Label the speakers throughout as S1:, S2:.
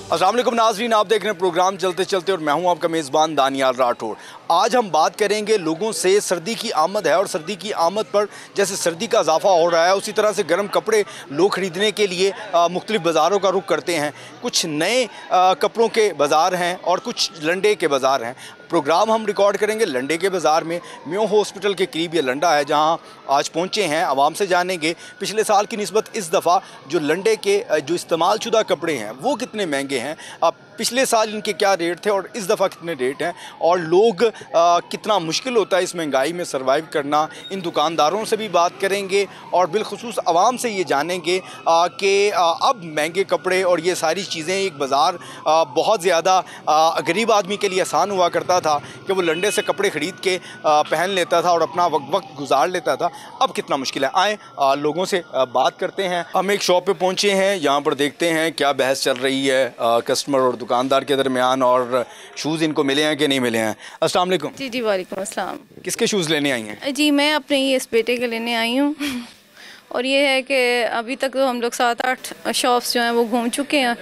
S1: अस्सलाम वालेकुम नाज़रीन, आप देख रहे हैं प्रोग्राम चलते चलते और मैं हूं आपका मेज़बान दानियाल राठौड़। आज हम बात करेंगे लोगों से। सर्दी की आमद है और सर्दी की आमद पर जैसे सर्दी का इजाफा हो रहा है उसी तरह से गर्म कपड़े लोग ख़रीदने के लिए मुख्तलिफ़ बाज़ारों का रुख करते हैं। कुछ नए कपड़ों के बाज़ार हैं और कुछ लंडे के बाज़ार हैं। प्रोग्राम हम रिकॉर्ड करेंगे लंडे के बाज़ार में। मेयो हॉस्पिटल के करीब ये लंडा है जहां आज पहुंचे हैं। आवाम से जानेंगे पिछले साल की निस्बत इस दफ़ा जो लंडे के जो इस्तेमाल शुदा कपड़े हैं वो कितने महंगे हैं, अब पिछले साल इनके क्या रेट थे और इस दफ़ा कितने रेट हैं, और लोग कितना मुश्किल होता है इस महंगाई में सर्वाइव करना। इन दुकानदारों से भी बात करेंगे और बिलखुसूस आवाम से ये जानेंगे कि अब महंगे कपड़े और ये सारी चीज़ें, एक बाज़ार बहुत ज़्यादा गरीब आदमी के लिए आसान हुआ करता था कि वो लंडे से कपड़े ख़रीद के पहन लेता था और अपना वक्त गुजार लेता था, अब कितना मुश्किल है। आए लोगों से बात करते हैं। हम एक शॉप पे पहुंचे हैं, यहाँ पर देखते हैं क्या बहस चल रही है कस्टमर और दुकानदार के दरमियान, और शूज़ इनको मिले हैं कि नहीं मिले हैं। अस्सलाम वालेकुम।
S2: जी जी वालेकुम अस्सलाम।
S1: किसके शूज़ लेने आई हैं?
S2: जी मैं अपने ही इस बेटे के लेने आई हूँ और ये है कि अभी तक तो हम लोग 7-8 शॉप्स जो हैं वो घूम चुके हैं,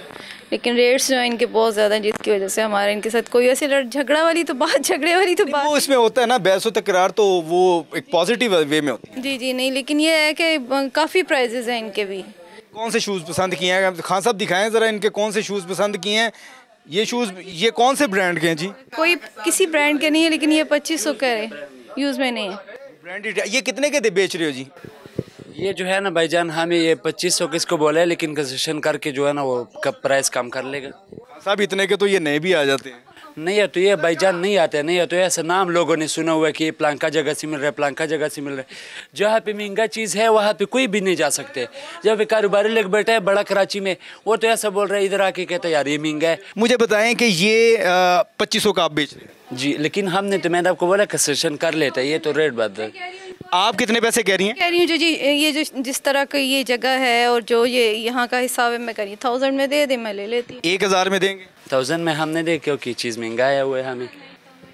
S2: लेकिन रेट्स जो हैं इनके बहुत ज़्यादा हैं, जिसकी वजह से हमारे इनके साथ कोई ऐसी झगड़ा वाली तो बात
S1: वो इसमें होता है ना, बहस व तकरार, तो वो एक पॉजिटिव वे में होती है।
S2: जी जी नहीं, लेकिन ये है कि काफ़ी प्राइजेज़ हैं इनके भी।
S1: कौन से शूज़ पसंद किए हैं खान साहब, दिखाएं ज़रा इनके कौन से शूज़ पसंद किए हैं। ये शूज़ ये कौन से ब्रांड के हैं जी?
S2: कोई किसी ब्रांड के नहीं है, लेकिन ये 2500 का है, यूज़ में नहीं है।
S1: ब्रांडेड। ये कितने के बेच रहे हो जी?
S3: ये जो है ना भाईजान, हमें ये 2500 किसको बोला है, लेकिन कंसेशन करके जो है ना वो कब प्राइस कम कर लेगा
S1: साहब। इतने के तो ये नए भी आ जाते हैं।
S3: नहीं है तो ये भाईजान नहीं आते, नहीं है तो ऐसा नाम लोगों ने सुना हुआ है कि प्लांका जगह से मिल रहा है, प्लांका जगह से मिल रहा है। जहाँ पे महंगा चीज़ है वहाँ पे कोई भी नहीं जा सकते। जब कारोबारी लोग बैठे हैं बड़ा कराची में, वो तो ऐसा बोल रहे हैं, इधर आके कहते हैं यार ये महंगा है।
S1: मुझे बताएं कि ये 2500 का आप बेच रहे हैं
S3: जी, लेकिन हमने तो मैंने आपको बोला कंसेशन कर लेता है, ये तो रेट बात है।
S1: आप कितने पैसे कह रही हैं?
S2: कह रही हूँ जो जी, ये जो जिस तरह की ये जगह है और जो ये यहाँ का हिसाब है, मैं कह रही हूँ 1000 में दे दे, मैं ले लेती।
S1: 1000 में देंगे?
S3: 1000 में हमने दे, क्योंकि चीज़ महंगा आया हुआ है हमें।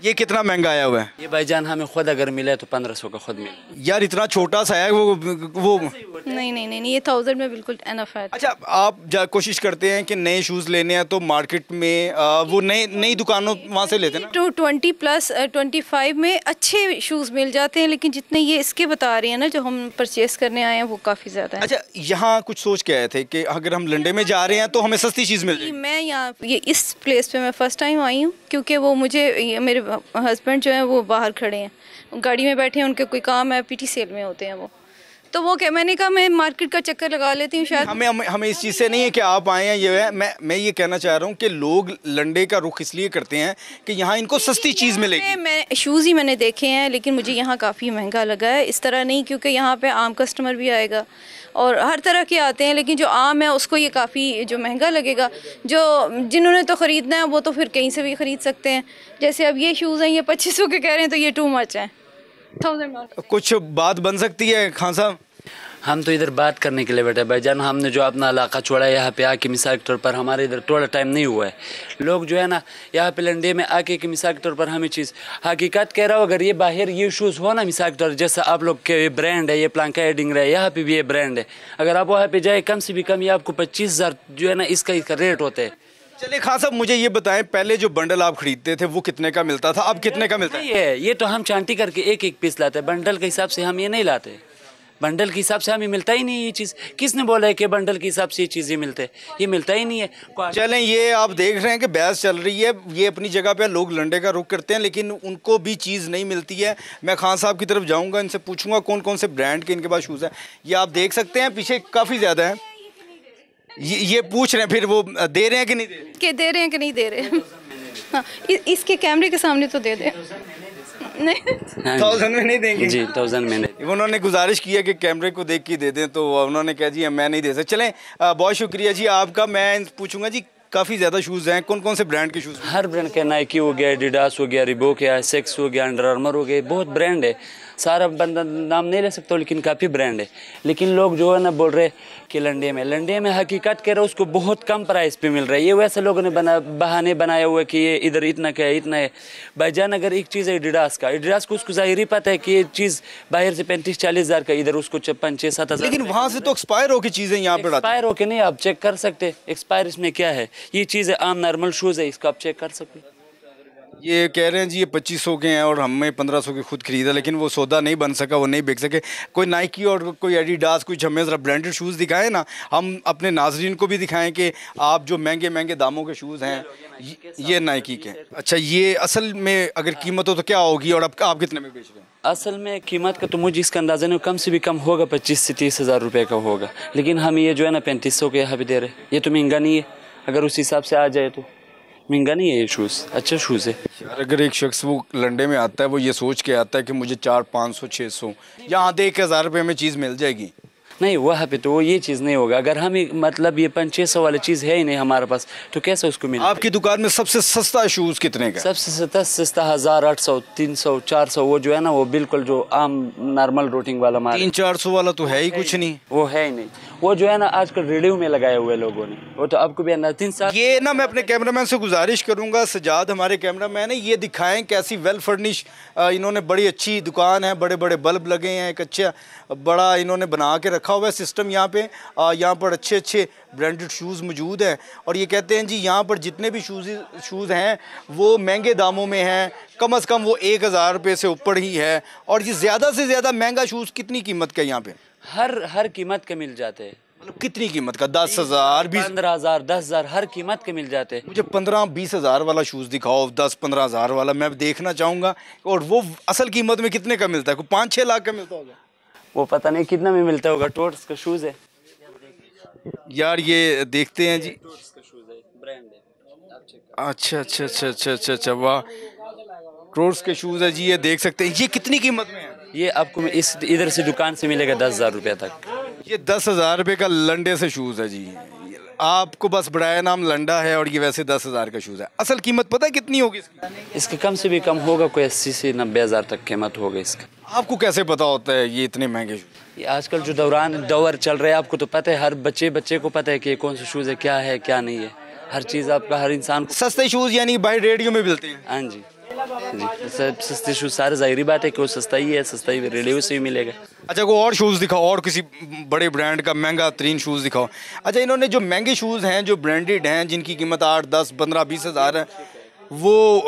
S1: ये कितना महंगा आया हुआ है?
S3: ये भाईजान हमें खुद अगर मिले तो 1500 का खुद मिले।
S1: यार इतना छोटा सा है वो
S2: नहीं, ये 1000 में बिल्कुल एनफ है।
S1: अच्छा, आप कोशिश करते हैं कि नए शूज़ लेने हैं तो मार्केट में वो नई दुकानों वहाँ से लेते हैं ना?
S2: 20+25 में अच्छे शूज़ मिल जाते हैं, लेकिन जितने ये इसके बता रहे हैं ना जो हम परचेस करने आए हैं वो काफ़ी ज़्यादा है।
S1: अच्छा, यहाँ कुछ सोच के आए थे कि अगर हम लंडे में जा रहे हैं तो हमें सस्ती चीज़ मिल जाएगी।
S2: मैं यहाँ ये इस प्लेस पे मैं फ़र्स्ट टाइम आई हूँ, क्योंकि वो मुझे मेरे हस्बैंड जो हैं वो बाहर खड़े हैं, गाड़ी में बैठे हैं, उनके कोई काम है, पीटी सेल में होते हैं वो, तो वो क्या, मैंने कहा मैं मार्केट का चक्कर लगा लेती हूँ शायद।
S1: हमें इस चीज़ से नहीं है कि आप आए हैं, ये है मैं ये कहना चाह रहा हूँ कि लोग लंडे का रुख इसलिए करते हैं कि यहाँ इनको सस्ती चीज़ मिलेगी।
S2: मैं शूज़ ही मैंने देखे हैं, लेकिन मुझे यहाँ काफ़ी महंगा लगा है। इस तरह नहीं, क्योंकि यहाँ पे आम कस्टमर भी आएगा और हर तरह के आते हैं, लेकिन जो आम है उसको ये काफ़ी जो महंगा लगेगा। जिन्होंने तो ख़रीदना है वो तो फिर कहीं से भी ख़रीद सकते हैं। जैसे अब ये शूज़ हैं, ये 2500 के कह रहे हैं, तो ये टू मच है। 1000
S1: कुछ बात बन सकती है खान साहब?
S3: हम तो इधर बात करने के लिए बैठे भाईजान। हमने जो अपना इलाका छोड़ा है यहाँ पे आके, मिसाल के तौर पर हमारे इधर थोड़ा टाइम नहीं हुआ है। लोग जो है ना यहाँ पे लंडे में आके कि मिसाल के तौर पर हमें चीज़ हकीकत कह रहा हूँ, अगर ये बाहर ये शूज़ हो ना, मिसाल के तौर जैसा आप लोग के ब्रांड है, ये प्लांका एडिंग रहा है, यहाँ पे भी ये ब्रांड है, अगर आप वहाँ पे जाए कम से भी कम ये आपको 25,000 जो है ना इसका रेट होता है।
S1: चलिए खान साहब, मुझे ये बताएं, पहले जो बंडल आप खरीदते थे वो कितने का मिलता था, अब कितने का मिलता है?
S3: ये तो हम चांटी करके एक एक पीस लाते हैं, बंडल के हिसाब से हम ये नहीं लाते। बंडल के हिसाब से हमें मिलता ही नहीं ये चीज़। किसने बोला है कि बंडल के हिसाब से ये चीज़ें मिलते हैं? ये मिलता ही नहीं है।
S1: चलें, ये आप देख रहे हैं कि बहस चल रही है, ये अपनी जगह पे लोग लंडे का रुख करते हैं, लेकिन उनको भी चीज़ नहीं मिलती है। मैं खान साहब की तरफ जाऊंगा, इनसे पूछूंगा कौन कौन से ब्रांड के इनके पास शूज़ हैं। ये आप देख सकते हैं पीछे काफ़ी ज़्यादा है। ये पूछ रहे हैं, फिर वो दे रहे हैं कि नहीं दे रहे?
S2: के दे रहे हैं कि नहीं दे रहे? हाँ, इसके कैमरे के सामने तो दे दें। नहीं
S1: 1000 में नहीं देंगे
S3: जी? 1000 में नहीं।
S1: उन्होंने गुजारिश की है कि कैमरे को देख के दे दें, तो उन्होंने कहा जी मैं नहीं दे सकता। चलें, बहुत शुक्रिया जी आपका। मैं पूछूंगा जी, काफ़ी ज़्यादा शूज़ हैं, कौन कौन से ब्रांड के शूज़?
S3: हर ब्रांड के, नाइकी हो गया, एडिडास हो गया, रिबॉक है, सेक्स हो गया, अंडर आर्मर हो गया, बहुत ब्रांड है। सारा बंदा नाम नहीं ले सकता लेकिन काफ़ी ब्रांड है। लेकिन लोग जो है ना बोल रहे कि लंडे में हकीकत कह रहे उसको बहुत कम प्राइस पे मिल रहा है। ये वैसे लोगों ने बहाने बनाए हुए कि ये इधर इतना क्या है इतना है। भाईजान अगर एक चीज़ है एडिडास को उसको ज़ाहिर पता है कि ये चीज़ बाहर से 35-40 हज़ार का, इधर उसको 5-6-7 हज़ार।
S1: लेकिन वहाँ से तो एक्सपायर होकर चीज़ें यहाँ पे
S3: एक्सपायर होके नहीं, आप चेक कर सकते एक्सपायर इसमें क्या है। ये चीज़ है आम नॉर्मल शूज़ है, इसको आप चेक कर सकते।
S1: ये कह रहे हैं जी ये 2500 के हैं और हमें 1500 के खुद खरीदा, लेकिन वो सौदा नहीं बन सका, वो नहीं बिक सके। कोई नाइकी और कोई एडिडास कुछ हमें ज़रा ब्रांडेड शूज़ दिखाएं ना, हम अपने नाजरीन को भी दिखाएं कि आप जो महंगे महंगे दामों के शूज़ हैं ये नाइकी के। अच्छा, ये असल में अगर कीमत हो तो क्या होगी और आप कितने में बेच रहे हैं?
S3: असल में कीमत का तो मुझे इसका अंदाज़ा नहीं, कम से भी कम होगा 25 से 30 हज़ार रुपये का होगा। लेकिन हम ये जो है ना 3500 के यहाँ भी दे रहे हैं। ये तो महंगा नहीं है, अगर उस हिसाब से आ जाए तो महंगा नहीं है ये शूज़, अच्छा शूज़ है
S1: यार। अगर एक शख्स वो लंडे में आता है, वो ये सोच के आता है कि मुझे 400-500-600 यहाँ दे 1000 रुपये में चीज़ मिल जाएगी,
S3: नहीं वहाँ पे तो ये चीज़ नहीं होगा। अगर हम मतलब ये 500-600 वाली चीज़ है ही नहीं हमारे पास तो कैसे उसको मिले?
S1: आपकी दुकान में सबसे सस्ता शूज़ कितने का?
S3: सबसे सस्ता 1800, 300, 400, वो जो है ना वो बिल्कुल जो आम नॉर्मल रोटिंग वाला माल।
S1: 300-400 वाला तो है ही कुछ नहीं,
S3: वो है ही नहीं। वो जो है ना आजकल रेडियो में लगाए हुए लोगों ने, वो तो आपको भी अंदाजा 3 साल।
S1: ये ना मैं अपने कैमरामैन से गुजारिश करूंगा, सजाद हमारे कैमरामैन है, ये दिखाएं कैसी वेल फर्निश इन्होंने बड़ी अच्छी दुकान है, बड़े बड़े बल्ब लगे हैं, एक अच्छा बड़ा इन्होंने बना के रखा हुआ है सिस्टम यहाँ पे। यहाँ पर अच्छे अच्छे ब्रांडेड शूज़ मौजूद हैं और ये कहते हैं जी यहाँ पर जितने भी शूज़ हैं वो महंगे दामों में हैं, कम से कम वो 1000 रुपये से ऊपर ही है। और ये ज़्यादा से ज़्यादा महंगा शूज़ कितनी कीमत का यहाँ पे?
S3: हर कीमत के मिल जाते हैं।
S1: मतलब कितनी कीमत का? 10,000,
S3: 15,000, 10,000 हर कीमत के मिल जाते हैं।
S1: मुझे 15-20 हज़ार वाला शूज़ दिखाओ, 10-15 हज़ार वाला मैं देखना चाहूँगा। और वो असल कीमत में कितने का मिलता है? कोई 5-6 लाख का मिलता होगा?
S3: वो पता नहीं कितना में मिलता होगा। टोर्स का शूज़ है
S1: यार, ये देखते हैं जी। अच्छा अच्छा अच्छा अच्छा अच्छा अच्छा, वाह, टोर्स के शूज़ है जी, ये देख सकते हैं। ये कितनी कीमत में है?
S3: ये आपको इस इधर से दुकान से मिलेगा 10,000 रुपये तक।
S1: ये 10,000 रुपये का लंडे से शूज़ है जी। आपको बस बढ़ाया नाम लंडा है और ये वैसे 10,000 का शूज़ है। असल कीमत पता है कितनी होगी इसकी?
S3: इसके कम से भी कम होगा, कोई 80 से 90 हज़ार तक कीमत होगा इसका।
S1: आपको कैसे पता होता है ये इतने महंगे शूज़?
S3: ये आजकल जो दौर चल रहा है, आपको तो पता है, हर बच्चे को पता है कि कौन सा शूज़ है, क्या नहीं है। हर चीज़ आपका हर इंसान को।
S1: सस्ते शूज़ यानी बाहर रेडियो में मिलते हैं?
S3: हाँ जी जी, सस्ते शूज़ सारे ज़ाहिरी बात है कि वो सस्ता ही है, सस्ता ही रेडियो से ही मिलेगा।
S1: अच्छा, कोई और शूज़ दिखाओ, और किसी बड़े ब्रांड का महंगा तरीन शूज़ दिखाओ। अच्छा, इन्होंने जो महंगे शूज़ हैं, जो ब्रांडेड हैं, जिनकी कीमत 8, 10, 15, 20 हज़ार है, वो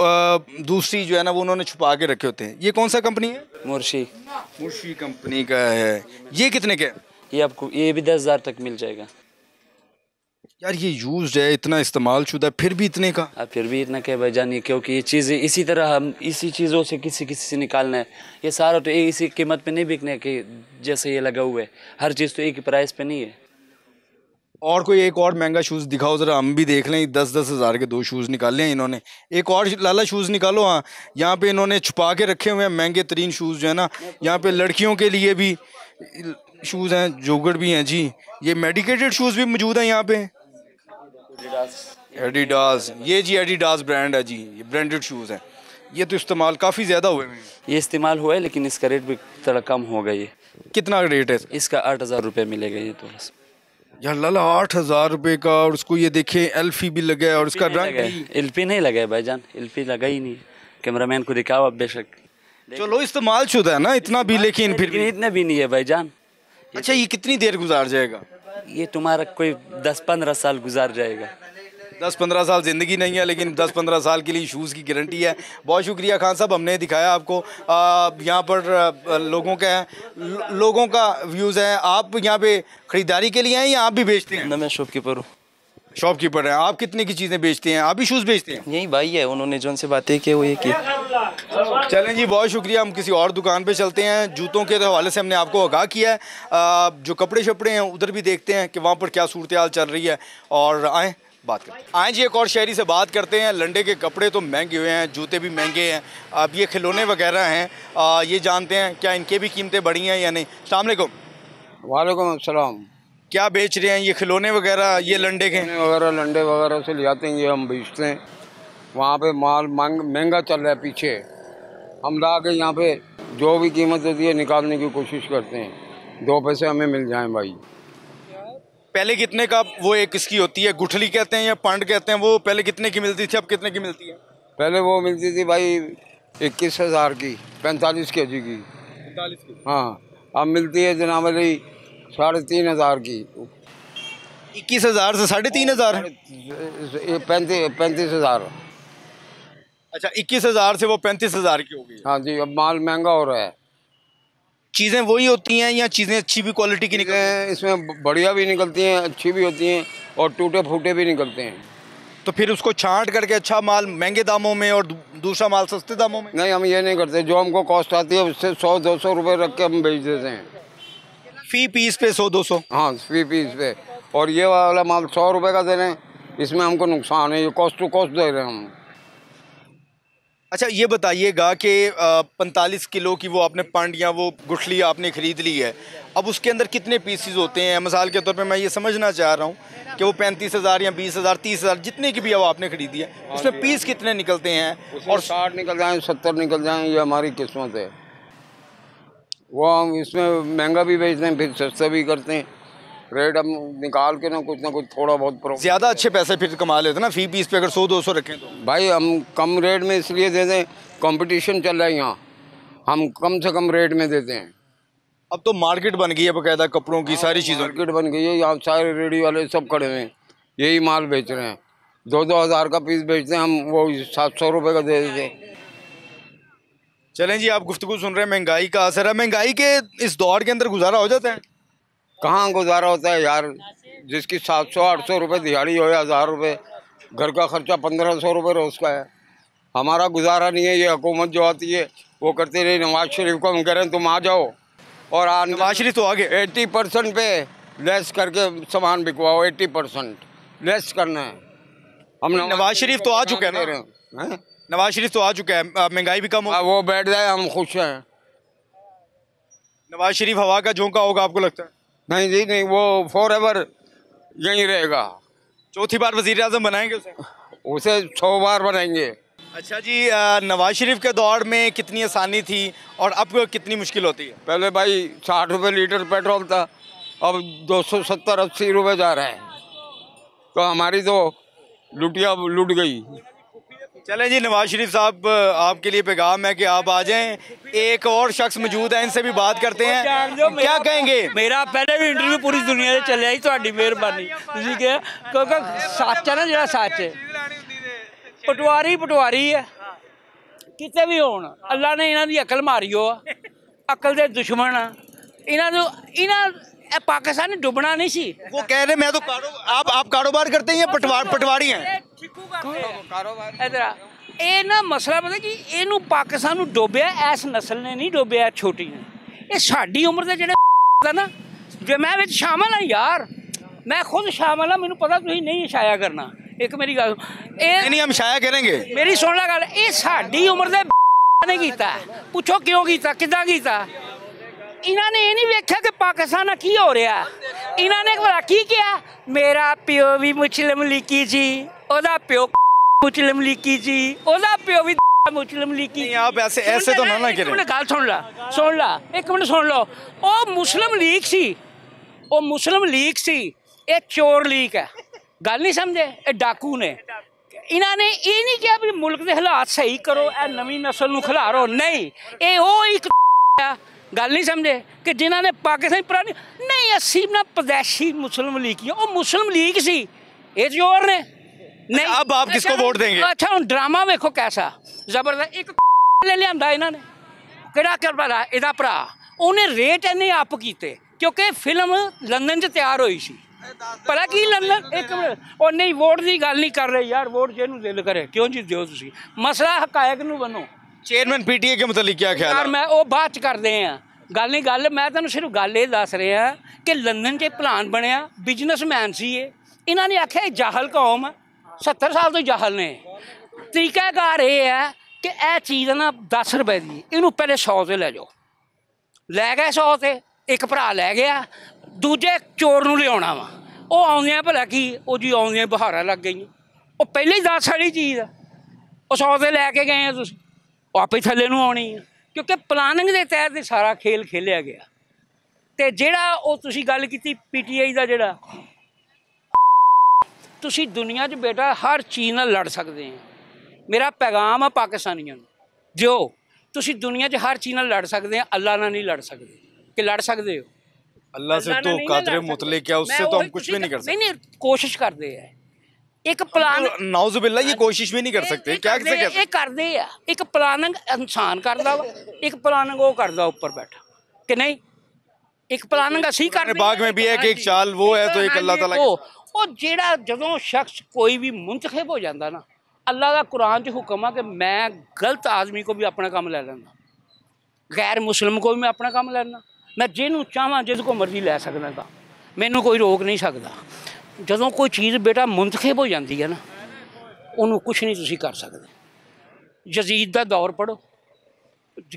S1: दूसरी जो है ना वो उन्होंने छुपा के रखे होते हैं। ये कौन सा कंपनी है? मुर्शी कंपनी का है। ये कितने का है?
S3: ये आपको ये भी 10,000 तक मिल जाएगा।
S1: यार, ये यूज्ड है, इतना इस्तेमाल शुदा है, फिर भी इतने का?
S3: अब फिर भी इतना क्या भाईजान, क्योंकि ये चीज़ें इसी तरह हम इसी चीज़ों से किसी से निकालना है। ये सारा तो इसी कीमत पे नहीं बिकने कि जैसे ये लगा हुआ है। हर चीज़ तो एक ही प्राइस पे नहीं है।
S1: और कोई एक और महंगा शूज़ दिखाओ ज़रा, हम भी देख लें। 10-10 हज़ार के 2 शूज़ निकाले हैं इन्होंने। एक और लाला शूज़ निकालो। हाँ, यहाँ पे इन्होंने छुपा के रखे हुए हैं महंगे तरीन शूज़ जो है ना। यहाँ पे लड़कियों के लिए भी शूज़ हैं, जोगड़ भी हैं जी। ये मेडिकेटेड शूज़ भी मौजूद हैं यहाँ पे। एडिडास, ये जी एडिडास ब्रांड है जी, ये ब्रांडेड शूज़ है। ये तो इस्तेमाल काफ़ी ज़्यादा हुए हैं।
S3: ये इस्तेमाल हुआ है लेकिन इसका रेट भी थोड़ा कम होगा। ये
S1: कितना रेट है
S3: इसका? 8,000 रुपये मिलेगा ये थोड़ा सा।
S1: यार लाला, 8,000 रुपये का, और उसको ये देखें एल्फी भी लगा है और उसका रंग भी।
S3: एलपी नहीं लगा है भाईजान, एलपी लगा ही नहीं। कैमरामैन को दिखाओ अब, बेशक।
S1: चलो, इस्तेमाल शुदा है ना इतना भी, लेकिन फिर भी
S3: इतना भी नहीं है भाईजान।
S1: अच्छा, ये कितनी देर गुजार जाएगा?
S3: ये तुम्हारा कोई 10-15 साल गुजार जाएगा।
S1: 10-15 साल ज़िंदगी नहीं है, लेकिन 10-15 साल के लिए शूज़ की गारंटी है। बहुत शुक्रिया खान साहब, हमने दिखाया आपको। यहाँ पर लोगों का व्यूज़ है। आप यहाँ पे ख़रीदारी के लिए हैं या आप भी बेचते हैं?
S4: मैं शॉपकीपर हूँ।
S1: शॉपकीपर हैं आप? कितने की चीज़ें बेचते हैं? आप भी शूज़ बेचते हैं?
S4: यही भाई है, उन्होंने जो उनसे बातें की वो ये की।
S1: चलें जी, बहुत शुक्रिया। हम किसी और दुकान पे चलते हैं। जूतों के हवाले से हमने आपको आगाह किया है। जो कपड़े शपड़े हैं उधर भी देखते हैं कि वहाँ पर क्या सूरत हाल चल रही है, और आएँ बात करते हैं। आए जी, एक और शहरी से बात करते हैं। लंडे के कपड़े तो महंगे हुए हैं, जूते भी महंगे हैं, अब ये खिलौने वगैरह हैं, ये जानते हैं क्या इनके भी कीमतें बढ़ी हैं या नहीं। अस्सलाम वालेकुम।
S5: वालेकुम अस्सलाम।
S1: क्या बेच रहे हैं ये खिलौने वगैरह? ये लंडे के
S5: वगैरह लंडे वगैरह से ले आते हैं, ये हम बेचते हैं। वहाँ पे माल महंगा चल रहा है, पीछे हम ला के यहाँ पे जो भी कीमत होती है निकालने की कोशिश करते हैं, 2 पैसे हमें मिल जाएं भाई।
S1: पहले कितने का वो एक इसकी होती है, गुठली कहते हैं या पंड कहते हैं, वो पहले कितने की मिलती थी, अब कितने की मिलती है?
S5: पहले वो मिलती थी भाई 21,000 की, 45 kg की।
S1: 45 की।
S5: हाँ, अब मिलती है जनाब अली 3,500 की।
S1: 21,000 से 3,500?
S5: 35,000।
S1: अच्छा, 21,000 से वो 35,000 की हो गई।
S5: हाँ जी, अब माल महंगा हो रहा है।
S1: चीज़ें वही होती हैं या चीज़ें अच्छी भी क्वालिटी की निकलती हैं?
S5: इसमें बढ़िया भी निकलती हैं, अच्छी भी होती हैं और टूटे फूटे भी निकलते हैं।
S1: तो फिर उसको छांट करके अच्छा माल महंगे दामों में और दूसरा माल सस्ते दामों में?
S5: नहीं, हम ये नहीं करते, जो हमको कॉस्ट आती है उससे 100-200 रुपये रख के हम बेच देते हैं।
S1: फी पीस पे 100-200?
S5: हाँ, फी पीस पे। और ये वाला माल 100 रुपये का दे रहे हैं, इसमें हमको नुकसान है, ये कॉस्ट टू कॉस्ट दे रहे हैं हम।
S1: अच्छा, ये बताइएगा कि 45 किलो की वो आपने पंड या वो गुठली आपने ख़रीद ली है, अब उसके अंदर कितने पीसीज होते हैं? मिसाल के तौर पे मैं ये समझना चाह रहा हूँ कि वो 35,000 या 20,000 30,000 जितने की भी अब आपने खरीदी है, उसमें पीस कितने निकलते हैं?
S5: और 60 निकल जाएँ, 70 निकल जाएँ, ये हमारी किस्मत है। वो हम इसमें महंगा भी बेचते हैं, फिर सस्ता भी करते हैं। रेट हम निकाल के ना कुछ थोड़ा बहुत
S1: ज़्यादा अच्छे पैसे फिर कमा लेते ना फी पीस पे, अगर 100-200 रखें तो।
S5: भाई हम कम रेट में इसलिए दे दें, कंपटीशन चल रहा है यहाँ, हम कम से कम रेट में देते हैं।
S1: अब तो मार्केट बन गई है बकायदा कपड़ों की, सारी चीज़ों की
S5: मार्केट बन गई है, यहाँ सारे रेडी वाले सब खड़े हुए हैं, यही माल बेच रहे हैं। 2-2 हज़ार का पीस बेचते हैं हम, वो 700 रुपये का दे देते हैं।
S1: चलें जी, आप गुफ्तगू सुन रहे हैं, महंगाई का असर है। महंगाई के इस दौर के अंदर गुजारा हो जाता है?
S5: कहाँ गुजारा होता है यार, जिसकी 700-800 रुपये दिहाड़ी हो या 1,000 रुपये, घर का खर्चा 1,500 रुपये रोज़ का है। हमारा गुजारा नहीं है। ये हुकूमत जो आती है वो करती रही। नवाज शरीफ को हम कह रहे हैं तुम आ जाओ, और
S1: नवाज शरीफ तो आगे
S5: 80% पे लेस करके सामान बिकवाओ, 80% लेस करना है। हम
S1: नवाज शरीफ तो आ चुका है ना? नवाज शरीफ तो आ चुका है, महंगाई भी कम हो।
S5: वो बैठ जाए, हम खुश हैं।
S1: नवाज शरीफ हवा का झोंका होगा आपको लगता है?
S5: नहीं जी नहीं, वो फॉरएवर यहीं रहेगा।
S1: चौथी बार वजीर आजम बनाएंगे
S5: उसे 100 बार बनाएंगे।
S1: अच्छा जी, नवाज शरीफ के दौर में कितनी आसानी थी और अब कितनी मुश्किल होती है?
S5: पहले भाई 60 रुपये लीटर पेट्रोल था, अब 270-80 रुपये जा रहा है, तो हमारी तो लुटिया लुट गई।
S1: चलें जी, नवाज शरीफ साहब आपके लिए पैगाम है कि आप आ जाएं। एक और शख्स मौजूद है, इनसे भी बात करते हैं, क्या कहेंगे?
S6: मेरा पहले भी इंटरव्यू पूरी दुनिया से चलिया ही, ਤੁਹਾਡੀ ਮਿਹਰਬਾਨੀ ਤੁਸੀਂ ਕਿਹਾ, ਕਿਉਂਕਿ ਸੱਚ ਹੈ ਨਾ, ਜਿਹੜਾ ਸੱਚ ਹੈ। ਪਟਵਾਰੀ ਹੈ, ਕਿਤੇ ਵੀ ਹੋਣ, ਅੱਲਾ ਨੇ ਇਹਨਾਂ ਦੀ ਅਕਲ ਮਾਰੀ ਹੋ, ਅਕਲ ਦੇ ਦੁਸ਼ਮਣ ਆ ਇਹਨਾਂ पाकिस्तान डूबना नहीं सी।
S1: वो कह रहे मैं तो आप कारोबार करते हैं या पटवारी हैं?
S6: ਇਹ ਨਾ ਮਸਲਾ ਪਤਾ ਕਿ ਇਹਨੂੰ ਪਾਕਿਸਤਾਨ ਨੂੰ ਡੋਬਿਆ ਇਸ ਨਸਲ ਨੇ ਨਹੀਂ ਡੋਬਿਆ, ਛੋਟੀ ਨੇ। ਇਹ ਸਾਡੀ ਉਮਰ ਦੇ ਜਿਹੜੇ ਨਾ, ਜੇ ਮੈਂ ਵਿੱਚ ਸ਼ਾਮਲ ਹਾਂ ਯਾਰ, ਮੈਂ ਖੁਦ ਸ਼ਾਮਲ ਹਾਂ, ਮੈਨੂੰ ਪਤਾ ਤੁਸੀਂ ਨਹੀਂ ਇਸ਼ਾਇਆ ਕਰਨਾ। ਇੱਕ ਮੇਰੀ ਗੱਲ, ਇਹ
S1: नहीं हम शाया करेंगे।
S6: ਮੇਰੀ ਸੁਣ ਲੈ ਗੱਲ, ਇਹ ਸਾਡੀ ਉਮਰ ਦੇ ਨੇ ਕੀਤਾ। ਪੁੱਛੋ ਕਿਉਂ ਕੀਤਾ, ਕਿੱਦਾਂ ਕੀਤਾ। ਇਹਨਾਂ ਨੇ ਇਹ ਨਹੀਂ ਵੇਖਿਆ ਕਿ ਪਾਕਿਸਤਾਨ ਨਾਲ ਕੀ ਹੋ ਰਿਹਾ। ਇਹਨਾਂ ਨੇ ਭਲਾ ਕੀ ਕਿਹਾ, ਮੇਰਾ ਪਿਓ ਵੀ ਮੁਸਲਿਮ ਲੀਗੀ ਸੀ, ਉਹਦਾ ਪਿਓ ਮੁਸਲਿਮ ਲੀਗੀ ਸੀ, ਉਹਦਾ ਪਿਓ ਵੀ ਮੁਸਲਿਮ ਲੀਗੀ।
S1: आप ऐसे तो ना करें।
S6: ਇੱਕ ਮਿੰਟ ਗੱਲ ਸੁਣ ਲਾ, ਇੱਕ ਮਿੰਟ ਸੁਣ ਲਓ। ਉਹ ਮੁਸਲਿਮ ਲੀਗ ਸੀ, ਉਹ ਮੁਸਲਿਮ ਲੀਗ ਸੀ, ਇਹ ਚੋਰ ਲੀਗ ਹੈ। ਗੱਲ ਨਹੀਂ ਸਮਝੇ, ਇਹ ਡਾਕੂ ਨੇ। ਇਹਨਾਂ ਨੇ ਇਹ ਨਹੀਂ ਕਿਹਾ ਵੀ ਮੁਲਕ ਦੇ ਹਾਲਾਤ ਸਹੀ ਕਰੋ, ਇਹ ਨਵੀਂ ਨਸਲ ਨੂੰ ਖਿਲਾਰੋ, ਨਹੀਂ। ਇਹ ਉਹ ਇੱਕ ਗੱਲ ਨਹੀਂ ਸਮਝੇ ਕਿ ਜਿਨ੍ਹਾਂ ਨੇ ਪਾਕਿਸਤਾਨ ਪੁਰਾਣੀ ਨਹੀਂ, ਅਸੀਂ ਨਾ ਪਦੈਸ਼ੀ ਮੁਸਲਿਮ ਲੀਗ, ਉਹ ਮੁਸਲਿਮ ਲੀਗ ਸੀ, ਇਹ ਚੋਰ ਨੇ। नहीं,
S1: अब आप किसको वोट देंगे?
S6: अच्छा हम ड्रामा वेखो कैसा जबरदस्त। एक ले लिया इन्होंने, किहड़ा करदा इहदा भरा, उन्हें रेट इन्ने अप कीते क्योंकि फिल्म लंदन च तैयार हुई सी। भला की लंदन, एक मिनट, और नहीं वोट की गल नहीं कर रहे यार, वोट जिन्हों दिल करे क्यों जी दिओ तुसीं, मसला हकायक नूं बनो।
S1: चेयरमैन पीटीए के मतलब क्या ख्याल
S6: यार मैं वो बाद च करदे हैं गल, नहीं गल मैं तुहानूं सिर्फ गल ये दस रहा कि लंदन च प्लान बनया, बिजनेसमैन सी इन्हां ने आख्या जाहल कौम 70 साल तो जाहल ने। तरीकाकार ये है कि यह चीज़ ना 10 रुपए की, इनू पहले 100 से लै जाओ, लै गए 100 से, एक भरा लै गया, दूजे चोर नूं लियाउणा वा, वो आउंदियां भला की वो जी आउंदियां बहारां लग गई, वो पहले ही 10 वाली चीज़ है, वो 100 से लैके गए हैं तुसीं, वो आपे थल्ले नूं आउणी है। क्योंकि प्लानिंग के तहत ही सारा खेल खेलिया गया। तो जिहड़ा वो तुसीं गल कीती PTI का जिहड़ा तुसीं दुनिया 'च बेटा हर चीज़ नाल लड़ सकते हैं। मेरा पैगाम है पाकिस्तानियों नूं, जो तुसीं दुनिया 'च हर चीज़ नाल लड़ सकते हैं, अल्लाह नाल नहीं लड़ सकते। कि लड़ सकते हो?
S1: अल्लाह से तो कादरे मुतले क्या, उससे तो हम कुछ भी नहीं कर सकते।
S6: नहीं कोशिश करते हैं एक प्लान,
S1: नाउजुबिल्लाह ये कोशिश भी नहीं कर सकते। क्या कर सकते?
S6: ये करते हैं एक प्लानिंग इंसान करता वा, एक प्लानिंग वो करता ऊपर बैठा कि नहीं। एक प्लानिंग असी करते
S1: बाग में भी है कि एक चाल वो है तो एक अल्लाह ताला
S6: वो जेड़ा जदों शख्स कोई भी मुंतखब हो जाता ना, अल्लाह का कुरान च हुक्म है कि मैं गलत आदमी को भी अपना काम ले लेना, गैर मुस्लिम को भी मैं अपना काम ले लेना, मैं जिन्हों चाहवा जिस को मर्जी लै सकदा गा, मैनू कोई रोक नहीं सकता। जदों कोई चीज़ बेटा मुंतखब हो जाती है ना, उन्होंने कुछ नहीं तुसीं कर सकते। यजीद का दौर पढ़ो,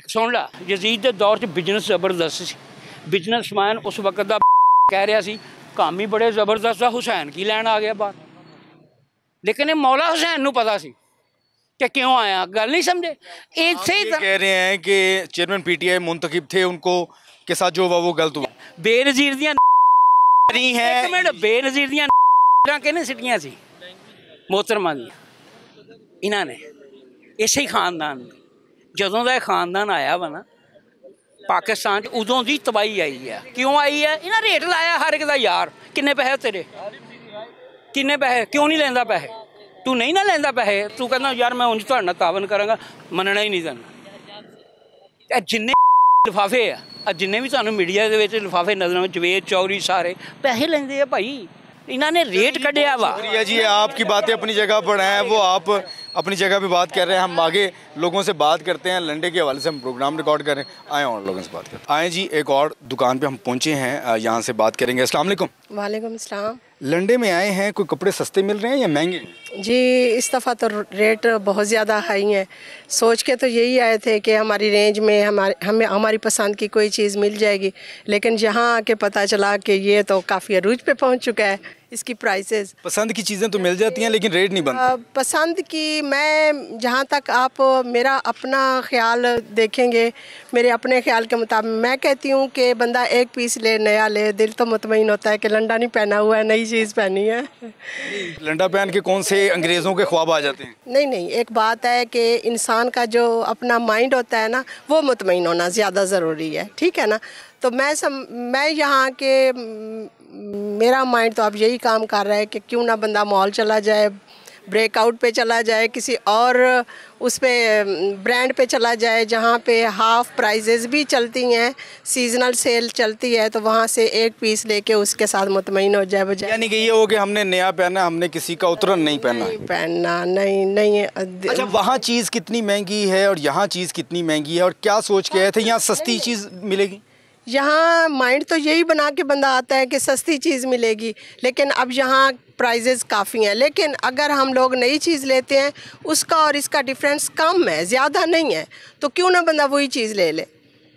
S6: सुन ला, यजीद के दौर च बिजनेस जबरदस्त सी, बिजनेसमैन उस वक्त का कह रहा सी काम ही बड़े जबरदस्त है, हुसैन की लैन आ गया बाहर। लेकिन ये मौला हुसैन नूं पता सी कि क्यों आया, गल नहीं समझे। इसे
S1: कह रहे हैं कि चेयरमैन PTI मुंतखब थे, उनको के साथ जो हुआ वो गलत हुआ।
S6: बेनज़ीर दियां
S1: नहीं है,
S6: एक मिनट, बेनज़ीर दियां किहने सिटियां सी मोहतरमा दियां, इन्हां ने इसे ही खानदान जदों का खानदान आया वा ना पाकिस्तान च, उदों की तबाही आई है। क्यों आई है? इन्हें रेट लाया हर एक का, यार किन्ने पैसे तेरे, किन्ने पैसे, क्यों नहीं लेंदा पैसे, तू नहीं ना लेंदा पैसे, तू कहना यार मैं उंज तुहाडे नाल तावन करांगा, मनना ही नहीं तेन। जिन्ने लिफाफे आ, जिन्ने भी तुहानूं मीडिया दे विच लिफाफे नज़र आउंदे, जवेद चौधरी सारे पैसे लेंदे आ भाई, इन्होंने रेट कढ़िया वा।
S1: शुक्रिया जी, आपकी बातें अपनी जगह पर हैं, वो आप अपनी जगह पे बात कर रहे हैं, हम आगे लोगों से बात करते हैं। लंडे के हवाले से हम प्रोग्राम रिकॉर्ड कर रहे हैं, आए और लोगों से बात करते हैं। आए जी, एक और दुकान पे हम पहुंचे हैं, यहाँ से बात करेंगे। अस्सलाम वालेकुम।
S7: वालेकुम अस्सलाम।
S1: लंडे में आए हैं, कोई कपड़े सस्ते मिल रहे हैं या महंगे?
S7: जी इस दफ़ा तो रेट बहुत ज़्यादा हाई हैं। सोच के तो यही आए थे कि हमारी रेंज में हमारी पसंद की कोई चीज़ मिल जाएगी, लेकिन जहाँ आके पता चला कि ये तो काफ़ी अरूज पे पहुँच चुका है इसकी प्राइसेस।
S1: पसंद की चीज़ें तो मिल जाती हैं लेकिन रेट नहीं बनता।
S7: पसंद की, मैं जहाँ तक आप मेरा अपना ख्याल देखेंगे, मेरे अपने ख्याल के मुताबिक मैं कहती हूँ कि बंदा एक पीस ले, नया ले, दिल तो मुतमईन होता है कि लंडा नहीं पहना हुआ है, नई चीज़ पहनी है।
S1: लंडा पहन के कौन से अंग्रेज़ों के ख्वाब आ जाते हैं?
S7: नहीं, एक बात है कि इंसान का जो अपना माइंड होता है ना, वो मुतमईन होना ज़्यादा ज़रूरी है, ठीक है ना। तो मैं यहाँ के मेरा माइंड तो अब यही काम कर रहा है कि क्यों ना बंदा मॉल चला जाए, ब्रेकआउट पे चला जाए, किसी और उस पे ब्रांड पे चला जाए जहाँ पे हाफ़ प्राइजेज़ भी चलती हैं, सीजनल सेल चलती है, तो वहाँ से एक पीस लेके उसके साथ मुतमईन हो जाए बजाय।
S1: यानी कि ये हो कि हमने नया पहना, हमने किसी का उतरन नहीं पहना।
S7: नहीं।
S1: अच्छा, वहाँ चीज़ कितनी महंगी है और यहाँ चीज़ कितनी महंगी है, और क्या सोच के आए थे यहाँ सस्ती चीज़ मिलेगी?
S7: यहाँ माइंड तो यही बना के बंदा आता है कि सस्ती चीज़ मिलेगी, लेकिन अब यहाँ प्राइजेज़ काफ़ी हैं। लेकिन अगर हम लोग नई चीज़ लेते हैं, उसका और इसका डिफरेंस कम है, ज़्यादा नहीं है, तो क्यों ना बंदा वही चीज़ ले ले।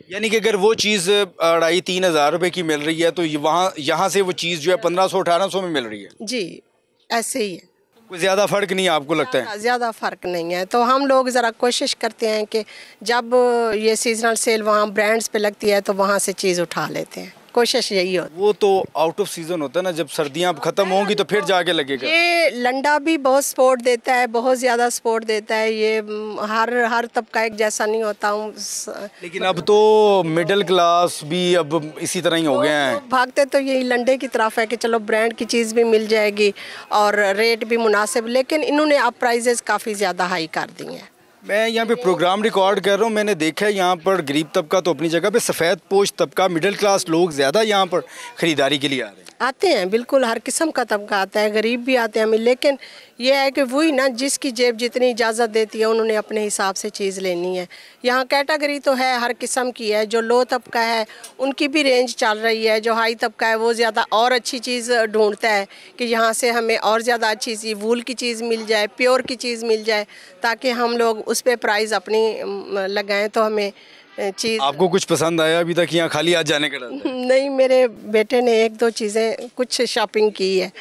S1: यानी कि अगर वो चीज़ 2,5-3 हज़ार रुपये की मिल रही है तो यहाँ से वो चीज़ जो है 1500-1800 में मिल रही है।
S7: जी ऐसे ही है,
S1: कोई ज़्यादा फ़र्क नहीं है आपको लगता है?
S7: ज़्यादा फ़र्क नहीं है। तो हम लोग ज़रा कोशिश करते हैं कि जब ये सीजनल सेल वहाँ ब्रांड्स पे लगती है तो वहाँ से चीज़ उठा लेते हैं, कोशिश यही होती है।
S1: वो तो आउट ऑफ सीज़न होता है ना, जब सर्दियाँ ख़त्म होंगी तो फिर जाके लगेगा।
S7: ये लंडा भी बहुत सपोर्ट देता है, बहुत ज़्यादा सपोर्ट देता है। ये हर तबका एक जैसा नहीं होता हूँ,
S1: लेकिन अब तो मिडिल क्लास भी अब इसी तरह ही हो गए हैं।
S7: भागते तो यही लंडे की तरफ है कि चलो ब्रांड की चीज़ भी मिल जाएगी और रेट भी मुनासिब, लेकिन इन्होंने अब प्राइजेज़ काफ़ी ज़्यादा हाई कर दी हैं।
S1: मैं यहाँ पे प्रोग्राम रिकॉर्ड कर रहा हूँ, मैंने देखा है यहाँ पर गरीब तबका तो अपनी जगह पे, सफ़ेद पोश तबका, मिडिल क्लास लोग ज़्यादा यहाँ पर ख़रीदारी के लिए आ रहे हैं।
S7: आते हैं, बिल्कुल हर किस्म का तबका आता है, गरीब भी आते हैं, लेकिन ये है कि वही ना, जिसकी जेब जितनी इजाज़त देती है उन्होंने अपने हिसाब से चीज़ लेनी है। यहाँ कैटेगरी तो है हर किस्म की है, जो लो तबका है उनकी भी रेंज चल रही है, जो हाई तबका है वो ज़्यादा और अच्छी चीज़ ढूंढता है कि यहाँ से हमें और ज़्यादा अच्छी सी वूल की चीज़ मिल जाए, प्योर की चीज़ मिल जाए, ताकि हम लोग उस पर प्राइस अपनी लगाएं तो हमें चीज़।
S1: आपको कुछ पसंद आया अभी तक? यहाँ खाली आज जाने का डर है?
S7: नहीं, मेरे बेटे ने 1-2 चीज़ें कुछ शॉपिंग की है,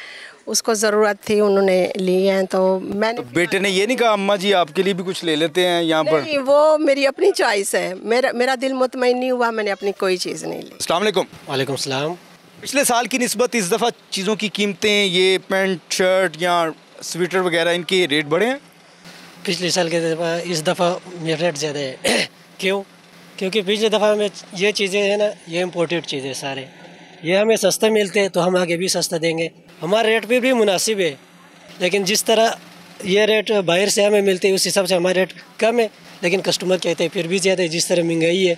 S7: उसको ज़रूरत थी, उन्होंने ली हैं, तो मैंने
S1: तो बेटे ने ये नहीं कहा अम्मा जी आपके लिए भी कुछ ले लेते हैं यहाँ पर?
S7: नहीं, वो मेरी अपनी चॉइस है, मेरा दिल मुतमईन नहीं हुआ, मैंने अपनी कोई चीज़ नहीं ली।
S1: अस्सलाम वालेकुम।
S8: वालेकुम सलाम।
S1: पिछले साल की निस्बत इस दफ़ा चीज़ों की कीमतें, ये पैंट शर्ट या स्वेटर वगैरह, इनके रेट बढ़े हैं?
S8: पिछले साल के इस दफ़ा रेट ज़्यादा है। क्यों? क्योंकि पिछले दफ़ा में ये चीज़ें हैं ना, ये इम्पोर्टेड चीज़ें सारे, ये हमें सस्ते मिलते हैं तो हम आगे भी सस्ता देंगे। हमारे रेट पे भी मुनासिब है, लेकिन जिस तरह ये रेट बाहर से हमें मिलते हैं उस हिसाब से हमारा रेट कम है, लेकिन कस्टमर कहते हैं फिर भी ज़्यादा है। जिस तरह महंगाई है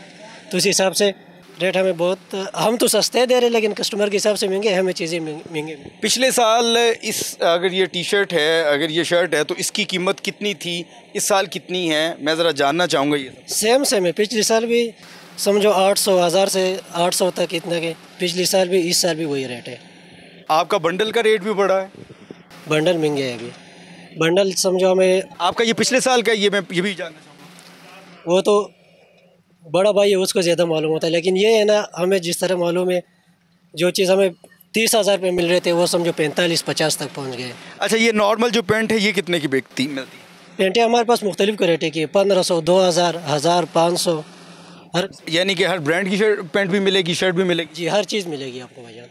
S8: तो उस हिसाब से रेट हमें बहुत, हम तो सस्ते दे रहे हैं लेकिन कस्टमर के हिसाब से महंगे, हमें चीज़ें महंगे।
S1: पिछले साल अगर ये टी शर्ट है, अगर ये शर्ट है, तो इसकी कीमत कितनी थी, इस साल कितनी है, मैं ज़रा जानना चाहूँगा। ये
S8: सेम है, पिछले साल भी समझो 800 हज़ार से 800 तक इतना के, पिछले साल भी इस साल भी वही रेट है।
S1: आपका बंडल का रेट भी बढ़ा है?
S8: बंडल महंगे है अभी, बंडल समझो हमें।
S1: आपका ये पिछले साल का, ये मैं ये भी जानना चाहूँगा।
S8: वो तो बड़ा भाई है, उसको ज़्यादा मालूम होता है, लेकिन ये है ना, हमें जिस तरह मालूम है, जो चीज़ हमें 30,000 रुपये मिल रहे थे वो समझो 45-50 तक पहुंच गए।
S1: अच्छा, ये नॉर्मल जो पैंट है ये कितने की बिकती मिलती है?
S8: पेंटें हमारे पास मुख्तलिफ क्वालिटी की, 1500, 2000, 1000, 500, हर,
S1: यानी कि हर ब्रांड की शर्ट पैंट भी मिलेगी, शर्ट भी मिलेगी?
S8: जी हर चीज़ मिलेगी आपको भाईजान।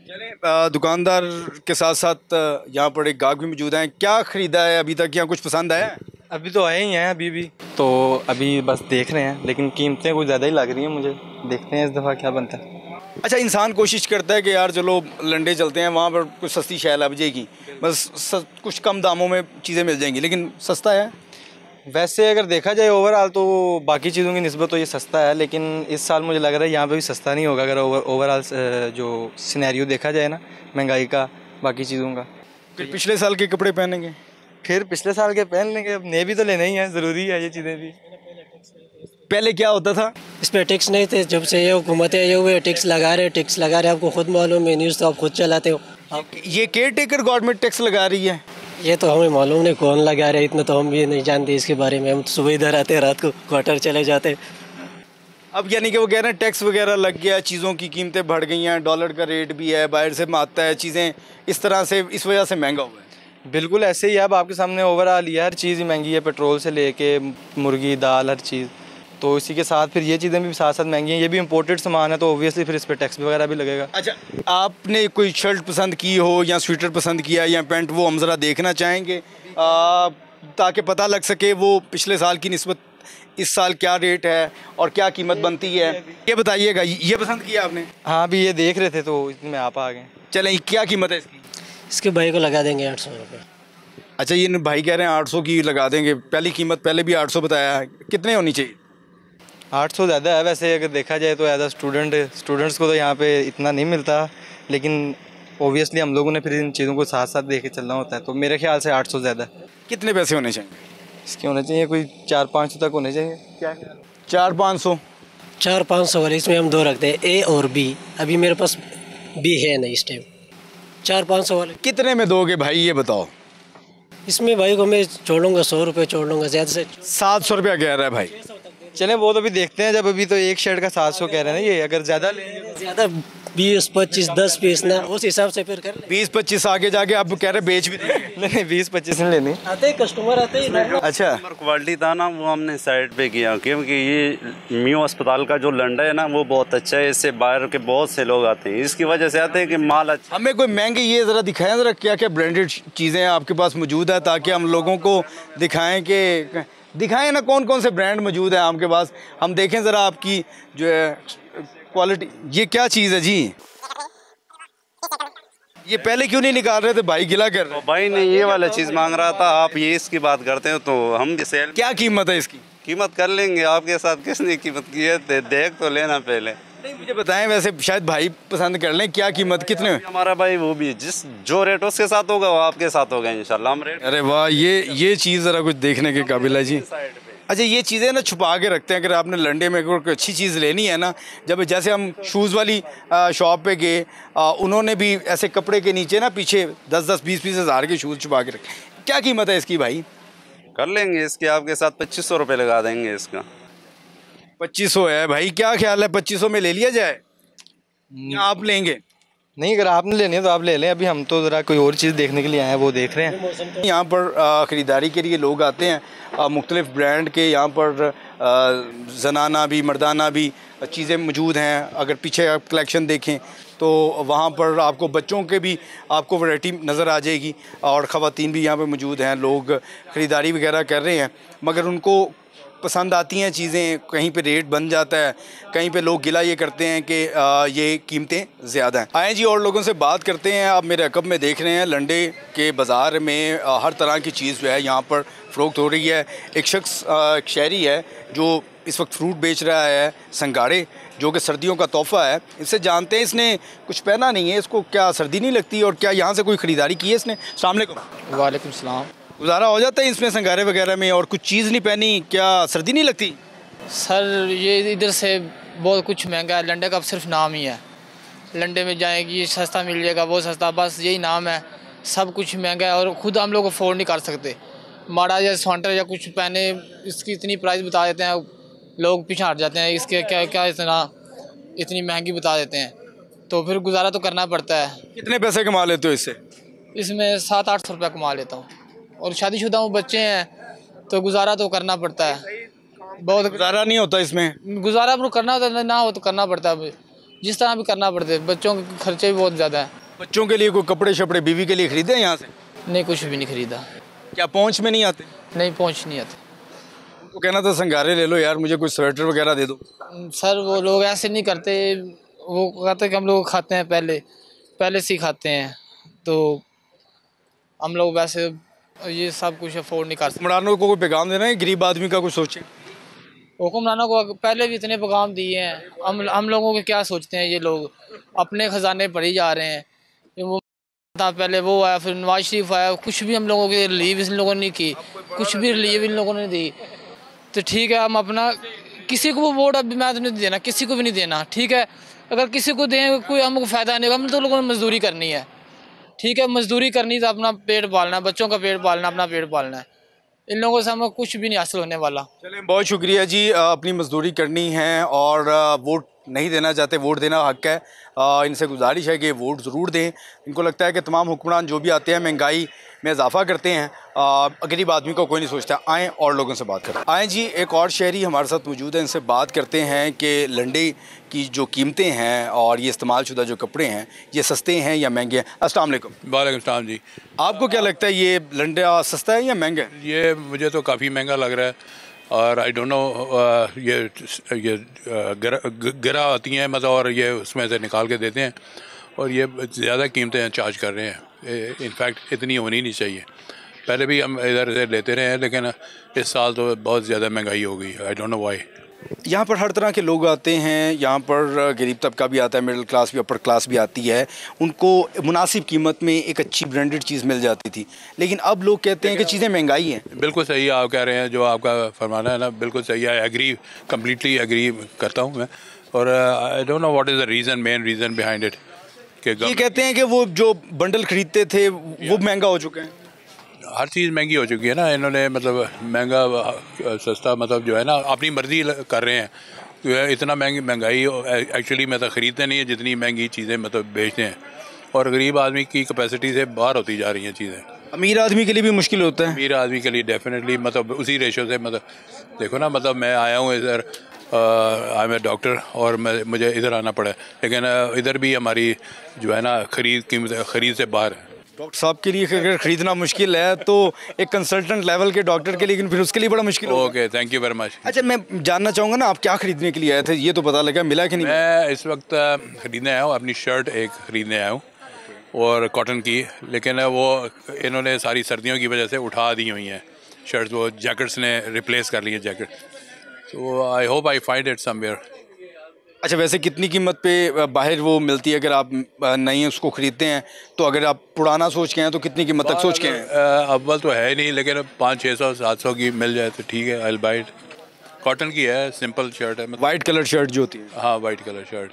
S1: चलें, दुकानदार के साथ साथ यहाँ पर एक गाहक भी मौजूद हैं। क्या ख़रीदा है अभी तक, यहाँ कुछ पसंद आया है?
S4: अभी तो आए ही हैं, अभी भी तो अभी बस देख रहे हैं, लेकिन कीमतें कुछ ज़्यादा ही लग रही हैं मुझे। देखते हैं इस दफ़ा क्या बनता है।
S1: अच्छा, इंसान कोशिश करता है कि यार चलो लंडे चलते हैं, वहाँ पर कुछ सस्ती शै लग जाएगी, बस कुछ कम दामों में चीज़ें मिल जाएंगी, लेकिन सस्ता है।
S4: वैसे अगर देखा जाए ओवरऑल तो बाकी चीज़ों की निस्बत तो ये सस्ता है, लेकिन इस साल मुझे लग रहा है यहाँ पे भी सस्ता नहीं होगा अगर ओवरऑल जो सिनेरियो देखा जाए ना, महंगाई का, बाकी चीज़ों का।
S1: फिर पिछले साल के कपड़े पहनेंगे?
S4: फिर पिछले साल के पहन लेंगे, अब नए भी तो लेने ही हैं, ज़रूरी है ये चीज़ें भी।
S1: पहले क्या होता था?
S8: इस पर टैक्स नहीं थे, जब से ये हुकूमतें ये हुए टैक्स लगा रहे, आपको खुद मालूम है, न्यूज़ तो आप खुद चलाते हो।
S1: ये केयर टेकर गवर्नमेंट टैक्स लगा रही है?
S8: ये तो हमें मालूम नहीं कौन लगा रहा है, इतना तो हम भी नहीं जानते इसके बारे में। हम तो सुबह इधर आते हैं, रात को क्वार्टर चले जाते हैं।
S1: अब यानी कि वो कह रहे हैं टैक्स वगैरह लग गया, चीज़ों की कीमतें बढ़ गई हैं, डॉलर का रेट भी है, बाहर से आता है, चीज़ें इस तरह से, इस वजह से महंगा हुआ है।
S4: बिल्कुल ऐसे ही है, अब आपके सामने ओवरऑल ये हर चीज़ ही महंगी है, पेट्रोल से लेके मुर्गी दाल हर चीज़, तो इसी के साथ फिर ये चीज़ें भी साथ साथ महंगी हैं। ये भी इंपोर्टेड सामान है तो ओब्वियसली फिर इस पर टैक्स वगैरह भी लगेगा।
S1: अच्छा, आपने कोई शर्ट पसंद की हो या स्वेटर पसंद किया या पैंट, वो हम ज़रा देखना चाहेंगे ताकि पता लग सके वो पिछले साल की निस्बत इस साल क्या रेट है और क्या कीमत बनती है, ये बताइएगा। ये पसंद किया आपने?
S4: हाँ, अभी ये देख रहे थे तो इसमें आप आ गए।
S1: चलें, क्या कीमत है इसकी?
S8: इसके भाई को लगा देंगे 800 रुपये।
S1: अच्छा, ये भाई कह रहे हैं 800 की लगा देंगे। पहली कीमत पहले भी 800 बताया है, कितने होनी चाहिए?
S4: 800 ज़्यादा है वैसे, अगर देखा जाए तो एज अ स्टूडेंट्स को तो यहाँ पे इतना नहीं मिलता, लेकिन ओबियसली हम लोगों ने फिर इन चीज़ों को साथ साथ देख के चलना होता है, तो मेरे ख्याल से 800 ज़्यादा।
S1: कितने पैसे होने चाहिए
S4: इसके? होने चाहिए कोई 400-500 तक होने चाहिए। क्या
S1: 400-500?
S8: 400-500 वाले, इसमें हम दो रखते हैं, ए और बी। अभी मेरे पास बी है नहीं इस टाइम। 400-500 वाले
S1: कितने में दोगे भाई, ये बताओ?
S8: इसमें भाई को मैं छोड़ूंगा 100 रुपये छोड़ दूँगा, ज़्यादा से
S1: 700 रुपया कह रहा है भाई।
S4: चलें, वो तो अभी देखते हैं, जब अभी तो एक शर्ट का 700 कह रहे हैं ना, ये अगर ज़्यादा लेंगे
S8: ज़्यादा 20-25 10 पीस ना, उस हिसाब से फिर कर ले।
S1: 20-25 आगे जाके आप कह रहे बेच भी देंगे?
S4: नहीं, 20-25 नहीं लेनी।
S8: आते ही कस्टमर आते ही।
S1: अच्छा,
S9: क्वालिटी था ना, वो हमने साइड पे किया, क्योंकि ये म्यू अस्पताल का जो लंडा है ना वो बहुत अच्छा है, इससे बाहर के बहुत से लोग आते हैं, इसकी वजह से आते हैं कि माल अच्छा।
S1: हमें कोई महंगी, ये ज़रा दिखाएं ज़रा क्या क्या ब्रांडेड चीज़ें आपके पास मौजूद है, ताकि हम लोगों को दिखाएं ना कौन कौन से ब्रांड मौजूद हैं आपके पास, हम देखें ज़रा आपकी जो है क्वालिटी। ये क्या चीज़ है जी? ये पहले क्यों नहीं निकाल रहे थे? भाई गिला कर रहे।
S9: भाई ने ये वाला चीज़ मांग रहा था, आप ये इसकी बात करते हो तो हम सेल।
S1: क्या कीमत है इसकी?
S9: कीमत कर लेंगे आपके साथ, किसने कीमत की है देख तो लेना पहले।
S1: नहीं, मुझे बताएं, वैसे शायद भाई पसंद कर लें, क्या कीमत कितने?
S9: हमारा भाई वो भी जो रेट उसके साथ होगा वो आपके साथ होगा इंशाल्लाह, हम रेट।
S1: अरे वाह, ये चीज़ ज़रा कुछ देखने के काबिल है जी। अच्छा, ये चीज़ें ना छुपा के रखते हैं, अगर आपने लंडे में कोई अच्छी चीज़ लेनी है ना, जब जैसे हम शूज़ वाली शॉप पे गए, उन्होंने भी ऐसे कपड़े के नीचे ना पीछे 10-10 20-20 हज़ार के शूज़ छुपा के रखे। क्या कीमत है इसकी भाई?
S9: कर लेंगे इसके आपके साथ 2500 रुपये लगा देंगे इसका।
S1: 2500 है भाई, क्या ख्याल है 2500 में ले लिया जाए या आप लेंगे?
S4: नहीं, अगर आपने लेनी है तो आप ले लें, अभी हम तो ज़रा कोई और चीज़ देखने के लिए आए हैं, वो देख रहे हैं।
S1: यहाँ पर ख़रीदारी के लिए लोग आते हैं, मुख्तलिफ़ ब्रांड के यहाँ पर जनाना भी मर्दाना भी चीज़ें मौजूद हैं। अगर पीछे आप कलेक्शन देखें तो वहाँ पर आपको बच्चों के भी आपको वैरायटी नज़र आ जाएगी और ख़वातीन भी यहाँ पे मौजूद हैं। लोग ख़रीदारी वगैरह कर रहे हैं, मगर उनको पसंद आती हैं चीज़ें, कहीं पे रेट बन जाता है, कहीं पे लोग गिला ये करते हैं कि ये कीमतें ज़्यादा हैं। आए जी और लोगों से बात करते हैं। आप मेरे अकब में देख रहे हैं लंडे के बाज़ार में हर तरह की चीज़ जो है यहाँ पर फ़रोख्त हो रही है। एक शख्स एक शहरी है जो इस वक्त फ्रूट बेच रहा है, संगाड़े, जो कि सर्दियों का तोहफ़ा है। इससे जानते हैं, इसने कुछ पहना नहीं है, इसको क्या सर्दी नहीं लगती और क्या यहाँ से कोई ख़रीदारी की है इसने? अस्सलाम वालेकुम।
S10: वालेकुम सलाम।
S1: गुजारा हो जाता है इसमें संगारे वगैरह में, और कुछ चीज़ नहीं पहनी, क्या सर्दी नहीं लगती?
S10: सर ये इधर से बहुत कुछ महंगा है, लंडे का सिर्फ नाम ही है। लंडे में जाएगी ये सस्ता मिल जाएगा, वो सस्ता, बस यही नाम है। सब कुछ महंगा है और ख़ुद हम लोग अफोर्ड नहीं कर सकते। माड़ा या स्वेटर या कुछ पहने, इसकी इतनी प्राइस बता देते हैं, लोग पीछे हट जाते हैं, इसके क्या क्या इतनी महंगी बता देते हैं, तो फिर गुजारा तो करना पड़ता है।
S1: कितने पैसे कमा लेते हो इससे?
S10: इसमें 700-800 रुपये कमा लेता हूँ, और शादीशुदा हूँ, बच्चे हैं, तो गुजारा तो करना पड़ता है। बहुत
S1: गुजारा नहीं होता इसमें?
S10: गुजारा पर करना होता, ना हो तो करना पड़ता है, जिस तरह भी करना पड़ता है। बच्चों के खर्चे भी बहुत ज़्यादा है।
S1: बच्चों के लिए कोई कपड़े शपड़े बीवी के लिए ख़रीदे हैं यहाँ से?
S10: नहीं, कुछ भी नहीं ख़रीदा।
S1: क्या पहुँच में नहीं आते?
S10: नहीं, पहुँच नहीं आते।
S1: उनको कहना था संगारे ले लो यार, मुझे कोई स्वेटर वगैरह दे दो।
S10: सर वो लोग ऐसे नहीं करते, वो कहते कि हम लोग खाते हैं पहले से ही खाते हैं, तो हम लोग वैसे ये सब कुछ अफोर्ड नहीं कर सकते।
S1: हुक्मरानों को कोई पैगाम देना है गरीब आदमी का, कुछ सोचें।
S10: हुक्मरानों को पहले भी इतने पैगाम दिए हैं, हम लोगों के क्या सोचते हैं? ये लोग अपने ख़जाने पर ही जा रहे हैं। वो था पहले, वो आया, फिर नवाज शरीफ आया, कुछ भी हम लोगों के रिलीव इन लोगों ने की, कुछ भी रिलीव इन लोगों ने दी। तो ठीक है, हम अपना किसी को वोट अभी मैं तो नहीं देना, किसी को भी नहीं देना, ठीक है। अगर किसी को दें कोई हमको फ़ायदा नहीं होगा, हम तो लोगों ने मजदूरी करनी है, ठीक है। मजदूरी करनी तो अपना पेट पालना है, बच्चों का पेट पालना, अपना पेट पालना है। इन लोगों से हमें कुछ भी नहीं हासिल होने वाला।
S1: चलें, बहुत शुक्रिया जी। अपनी मजदूरी करनी है और वोट नहीं देना चाहते, वोट देना हक है। इनसे गुजारिश है कि वोट ज़रूर दें। इनको लगता है कि तमाम हुक्मरान जो भी आते हैं महंगाई में इजाफा करते हैं, गरीब आदमी को कोई नहीं सोचता। आएँ और लोगों से बात करें। आएँ जी, एक और शहरी हमारे साथ मौजूद है, इनसे बात करते हैं कि लंडे की जो कीमतें हैं और ये इस्तेमाल शुदा जो कपड़े हैं, ये सस्ते हैं या महंगे हैं? अस्सलाम वालेकुम।
S11: वालेकुम सलाम जी।
S1: आपको क्या लगता है, ये लंडा सस्ता है या महंगा है?
S11: ये मुझे तो काफ़ी महंगा लग रहा है, और आई डोंट नो, ये गिरा आती हैं मतलब, और ये उसमें से निकाल के देते हैं, और ये ज़्यादा कीमतें चार्ज कर रहे हैं। इनफैक्ट इतनी होनी नहीं चाहिए। पहले भी हम इधर से लेते रहे हैं, लेकिन इस साल तो बहुत ज़्यादा महंगाई हो गई। I don't know why.
S1: यहाँ पर हर तरह के लोग आते हैं, यहाँ पर गरीब तबका भी आता है, मिडिल क्लास भी, अपर क्लास भी आती है। उनको मुनासिब कीमत में एक अच्छी ब्रांडेड चीज़ मिल जाती थी, लेकिन अब लोग कहते हैं कि चीज़ें महंगाई हैं।
S11: बिल्कुल सही है आप कह रहे हैं, जो आपका फरमाना है ना, बिल्कुल सही है। एग्री, कम्प्लीटली एग्री करता हूँ मैं। और I don't know what is the reason, main reason behind it.
S1: ये कहते हैं कि वो जो बंडल खरीदते थे वो महंगा हो चुके हैं।
S11: हर चीज़ महंगी हो चुकी है ना, इन्होंने मतलब महंगा सस्ता मतलब जो है ना, अपनी मर्ज़ी कर रहे हैं। तो इतना महंगाई एक्चुअली में तो ख़रीदते नहीं है जितनी महंगी चीज़ें मतलब बेचते हैं, और गरीब आदमी की कैपेसिटी से बाहर होती जा रही हैं चीज़ें।
S1: अमीर आदमी के लिए भी मुश्किल होता है।
S11: अमीर आदमी के लिए डेफिनेटली मतलब उसी रेशो से, मतलब देखो ना, मतलब मैं आया हूँ इधर, आई एम ए डॉक्टर, और मुझे इधर आना पड़ा, लेकिन इधर भी हमारी जो है ना ख़रीद से बाहर है।
S1: डॉक्टर साहब के लिए अगर ख़रीदना मुश्किल है तो एक कंसल्टेंट लेवल के डॉक्टर के लिए फिर उसके लिए बड़ा मुश्किल होगा।
S11: Okay, thank you very much.
S1: अच्छा, मैं जानना चाहूँगा ना, आप क्या ख़रीदने के लिए आए थे? ये तो पता लगा, मिला कि नहीं?
S11: मैं इस वक्त ख़रीदने आया हूँ, अपनी शर्ट एक ख़रीदने आया हूँ, और कॉटन की, लेकिन वो इन्होंने सारी सर्दियों की वजह से उठा दी हुई हैं शर्ट्स, वो जैकेट्स ने रिप्लेस कर ली है जैकेट। तो I hope I find it somewhere.
S1: अच्छा, वैसे कितनी कीमत पे बाहर वो मिलती है? अगर आप नई उसको ख़रीदते हैं तो अगर आप पुराना सोच के हैं तो कितनी कीमत तक सोच के हैं?
S11: अव्वल तो है नहीं, लेकिन 500-600-700 की मिल जाए तो ठीक है, आई बाय इट। कॉटन की है, सिंपल शर्ट है,
S1: वाइट कलर शर्ट जो होती है।
S11: हाँ, वाइट कलर शर्ट।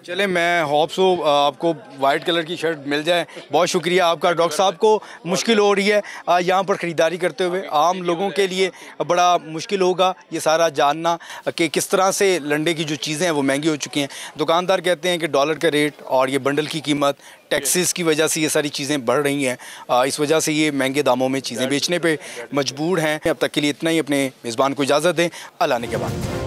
S1: चले, मैं होप सो आपको वाइट कलर की शर्ट मिल जाए। बहुत शुक्रिया आपका। डॉक्टर साहब को मुश्किल हो रही है यहाँ पर ख़रीदारी करते हुए, आम लोगों के लिए बड़ा मुश्किल होगा ये सारा जानना कि किस तरह से लंडे की जो चीज़ें हैं वो महंगी हो चुकी हैं। दुकानदार कहते हैं कि डॉलर का रेट और ये बंडल की कीमत, टैक्सेस की वजह से ये सारी चीज़ें बढ़ रही हैं, इस वजह से ये महंगे दामों में चीज़ें बेचने पे मजबूर हैं। अब तक के लिए इतना ही। अपने मेज़बान को इजाज़त दें। अल्लाह ने के बाद।